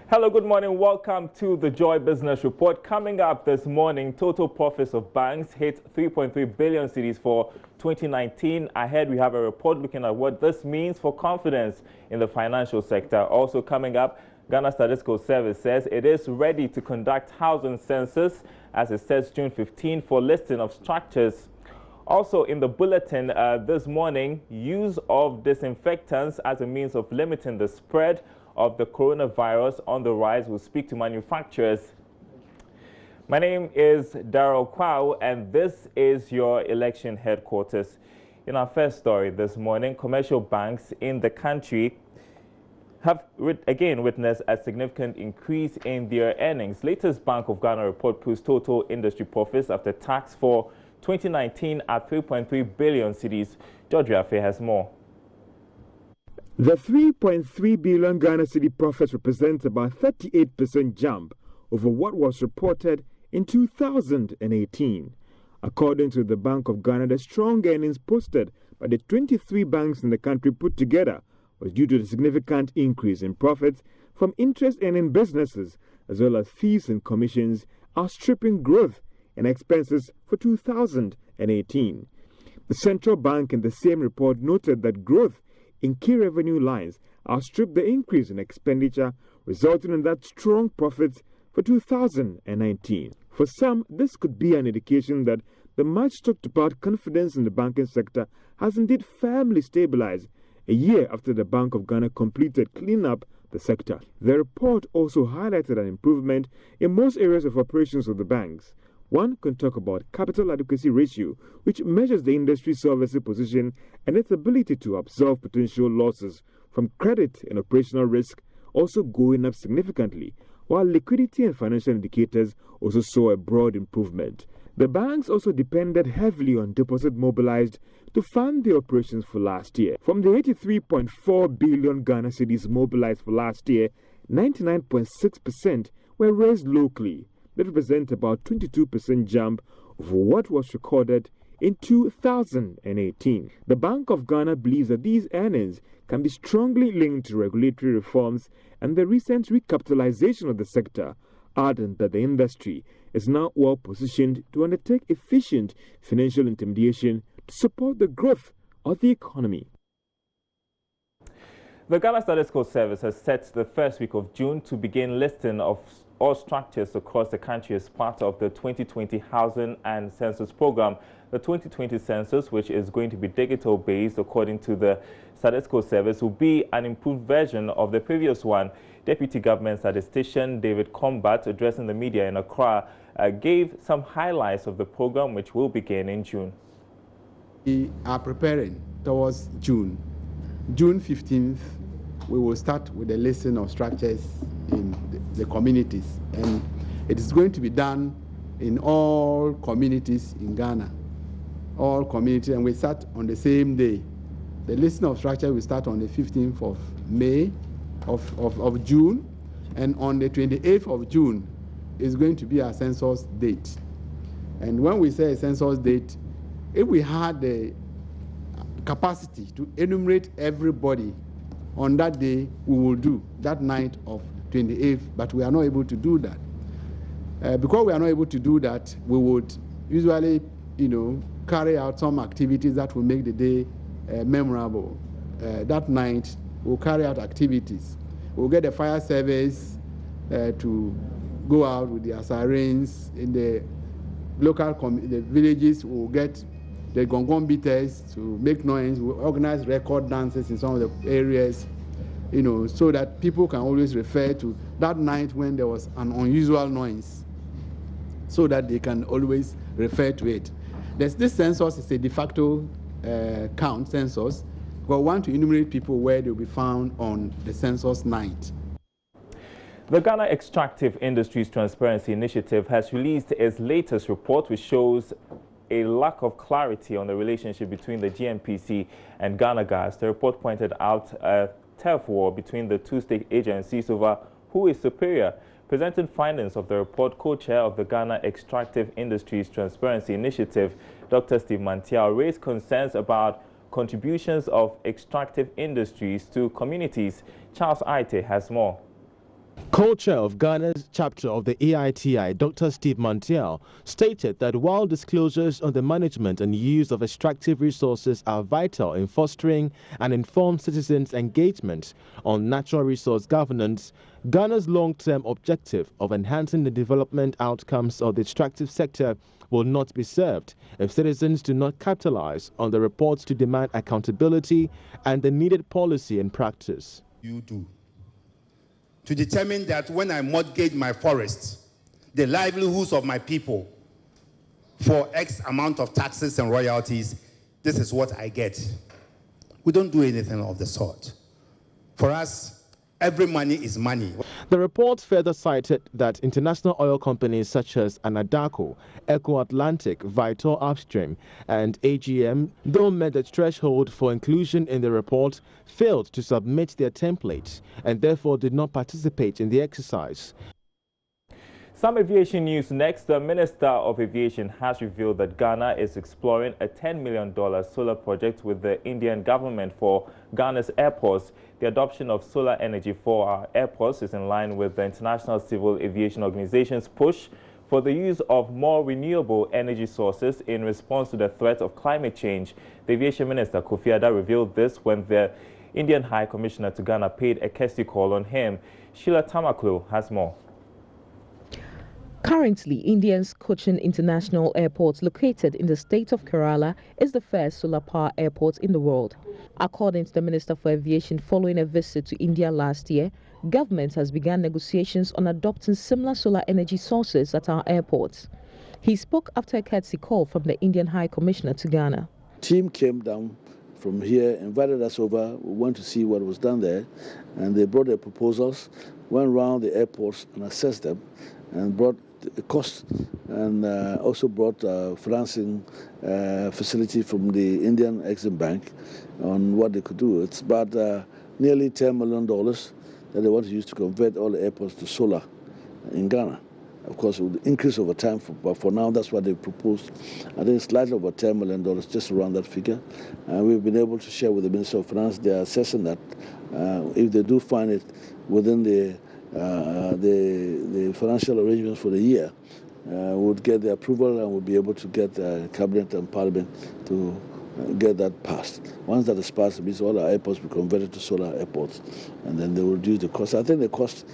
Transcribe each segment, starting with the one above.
Hello, good morning. Welcome to the Joy Business Report. Coming up this morning, total profits of banks hit 3.3 billion cedis for 2019. Ahead, we have a report looking at what this means for confidence in the financial sector. Also coming up, Ghana Statistical Service says it is ready to conduct housing census as it sets June 15 for listing of structures. Also in the bulletin this morning, use of disinfectants as a means of limiting the spread of the coronavirus on the rise. We'll speak to manufacturers. My name is Darrell Kwao, and this is your election headquarters. In our first story this morning, commercial banks in the country have again witnessed a significant increase in their earnings. Latest Bank of Ghana report puts total industry profits after tax for 2019 at 3.3 billion cedis. George Rafe has more. The 3.3 billion Ghana cedi profits represent about 38% jump over what was reported in 2018. According to the Bank of Ghana, the strong earnings posted by the 23 banks in the country put together was due to the significant increase in profits from interest-earning businesses as well as fees and commissions outstripping growth in expenses for 2018. The central bank in the same report noted that growth in key revenue lines outstripped the increase in expenditure, resulting in that strong profits for 2019. For some, this could be an indication that the much talked about confidence in the banking sector has indeed firmly stabilized a year after the Bank of Ghana completed cleaning up the sector. The report also highlighted an improvement in most areas of operations of the banks. One can talk about capital adequacy ratio, which measures the industry's solvency position and its ability to absorb potential losses from credit and operational risk, also going up significantly, while liquidity and financial indicators also saw a broad improvement. The banks also depended heavily on deposit mobilized to fund their operations for last year. From the 83.4 billion Ghana cedis mobilized for last year, 99.6% were raised locally. That represents about 22% jump over what was recorded in 2018. The Bank of Ghana believes that these earnings can be strongly linked to regulatory reforms and the recent recapitalization of the sector, adding that the industry is now well positioned to undertake efficient financial intermediation to support the growth of the economy. The Ghana Statistical Service has set the first week of June to begin listing of all structures across the country as part of the 2020 Housing and Census Program. The 2020 census, which is going to be digital-based according to the Statistical Service, will be an improved version of the previous one. Deputy Government Statistician David Combat, addressing the media in Accra, gave some highlights of the program, which will begin in June. We are preparing towards June. June 15th, we will start with the listing of structures in the communities, and it is going to be done in all communities in Ghana, all communities, and we start on the same day. The listing of structure will start on the 15th of May of June, and on the 28th of June is going to be our census date. And when we say a census date, if we had the capacity to enumerate everybody on that day, we will do that night of 28th, but we are not able to do that. Because we are not able to do that, we would usually, carry out some activities that will make the day memorable. That night, we'll carry out activities. We'll get the fire service to go out with their sirens. In the local the villages, we'll get the gong beaters to make noise. We'll organize record dances in some of the areas, so that people can always refer to that night when there was an unusual noise, so that they can always refer to it. This census is a de facto count census, because we want to enumerate people where they'll be found on the census night. The Ghana Extractive Industries Transparency Initiative has released its latest report, which shows a lack of clarity on the relationship between the GNPC and Ghana Gas. The report pointed out a turf war between the two state agencies over who is superior. Presenting findings of the report, co-chair of the Ghana Extractive Industries Transparency Initiative, Dr. Steve Mantiao, raised concerns about contributions of extractive industries to communities. Charles EITI has more. Co-chair of Ghana's chapter of the EITI, Dr. Steve Montiel, stated that while disclosures on the management and use of extractive resources are vital in fostering and informed citizens' engagement on natural resource governance, Ghana's long-term objective of enhancing the development outcomes of the extractive sector will not be served if citizens do not capitalize on the reports to demand accountability and the needed policy and practice. You do. To determine that when I mortgage my forests, the livelihoods of my people, for X amount of taxes and royalties, this is what I get. We don't do anything of the sort. For us, every money is money. The report further cited that international oil companies such as Anadarko, Eco Atlantic, Vital Upstream, and AGM, though met the threshold for inclusion in the report, failed to submit their templates and therefore did not participate in the exercise. Some aviation news next. The Minister of Aviation has revealed that Ghana is exploring a $10 million solar project with the Indian government for Ghana's airports. The adoption of solar energy for our airports is in line with the International Civil Aviation Organization's push for the use of more renewable energy sources in response to the threat of climate change. The Aviation Minister, Kofi Adda, revealed this when the Indian High Commissioner to Ghana paid a courtesy call on him. Sheila Tamaklo has more. Currently, India's Cochin International Airport, located in the state of Kerala, is the first solar power airport in the world. According to the Minister for Aviation, following a visit to India last year, government has begun negotiations on adopting similar solar energy sources at our airports. He spoke after a courtesy call from the Indian High Commissioner to Ghana. Team came down from here, invited us over. We went to see what was done there, and they brought their proposals, went around the airports and assessed them, and brought the cost, and also brought financing facility from the Indian Exim Bank on what they could do. It's about nearly $10 million that they want to use to convert all the airports to solar in Ghana. Of course, it will increase over time, but for now, that's what they proposed. I think it's slightly over $10 million, just around that figure. And we've been able to share with the Minister of Finance. They are assessing that if they do find it within the financial arrangements for the year, would get the approval and would be able to get Cabinet and Parliament to get that passed. Once that is passed, it means all our airports will be converted to solar airports, and then they will reduce the cost. I think the cost,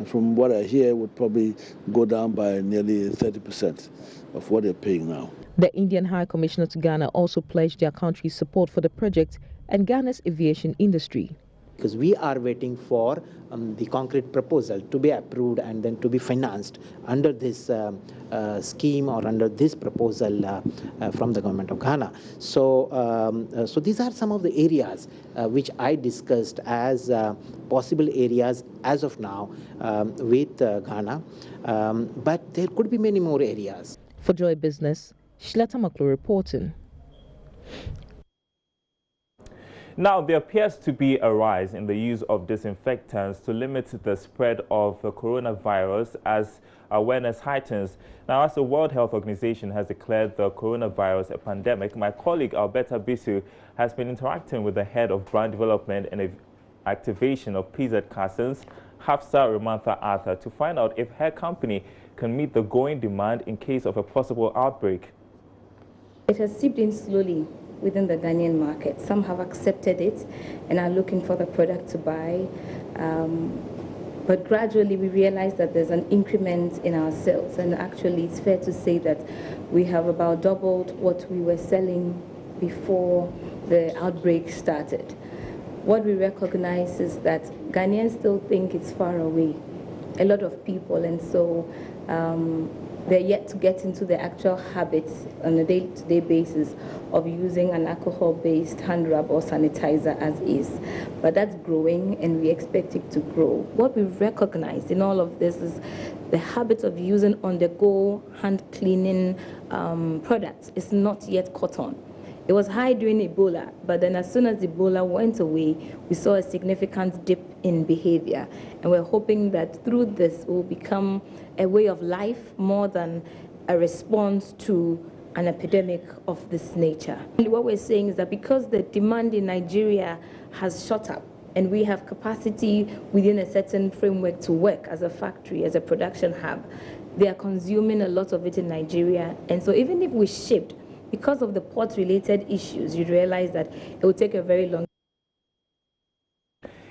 from what I hear, would probably go down by nearly 30% of what they're paying now. The Indian High Commissioner to Ghana also pledged their country's support for the project and Ghana's aviation industry. Because we are waiting for the concrete proposal to be approved and then to be financed under this scheme or under this proposal from the government of Ghana. So, so these are some of the areas which I discussed as possible areas as of now with Ghana, but there could be many more areas. For Joy Business, Sheila Tamaklo reporting. Now, there appears to be a rise in the use of disinfectants to limit the spread of the coronavirus as awareness heightens. Now, as the World Health Organization has declared the coronavirus a pandemic, my colleague Alberta Bisu has been interacting with the head of brand development and activation of PZ Carson's, Hafsa Ramantha Arthur, to find out if her company can meet the growing demand in case of a possible outbreak. It has seeped in slowly within the Ghanaian market. Some have accepted it and are looking for the product to buy. But gradually we realize that there's an increment in our sales, and actually it's fair to say that we have about doubled what we were selling before the outbreak started. What we recognize is that Ghanaians still think it's far away, a lot of people, and so they're yet to get into the actual habits on a day-to-day basis of using an alcohol-based hand rub or sanitizer as is. But that's growing, and we expect it to grow. What we've recognized in all of this is the habit of using on-the-go hand cleaning products is not yet caught on. It was high during Ebola, but then as soon as Ebola went away, we saw a significant dip in behavior. And we're hoping that through this it will become a way of life more than a response to an epidemic of this nature. And what we're saying is that because the demand in Nigeria has shot up, and we have capacity within a certain framework to work as a factory, as a production hub, they are consuming a lot of it in Nigeria. And so even if we shipped, because of the port-related issues, you'd realize that it will take a very long time.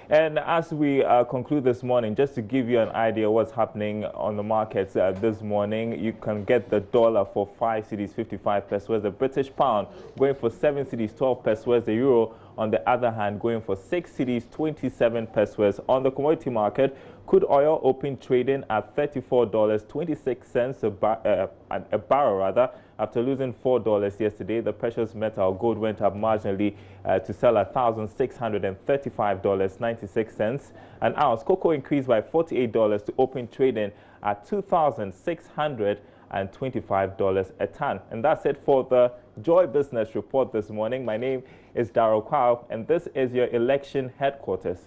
And as we conclude this morning, just to give you an idea what's happening on the markets this morning, you can get the dollar for 5 cedis 55 pesos, the British pound going for 7 cedis 12 pesos, the euro on the other hand going for 6 cedis 27 pesos. On the commodity market, crude oil opened trading at $34.26 a barrel after losing $4 yesterday. The precious metal gold went up marginally to sell at $1,635.96 an ounce. Cocoa increased by $48 to open trading at $2,625 a ton. And that's it for the Joy Business Report this morning. My name is Darryl Kwao, and this is your election headquarters.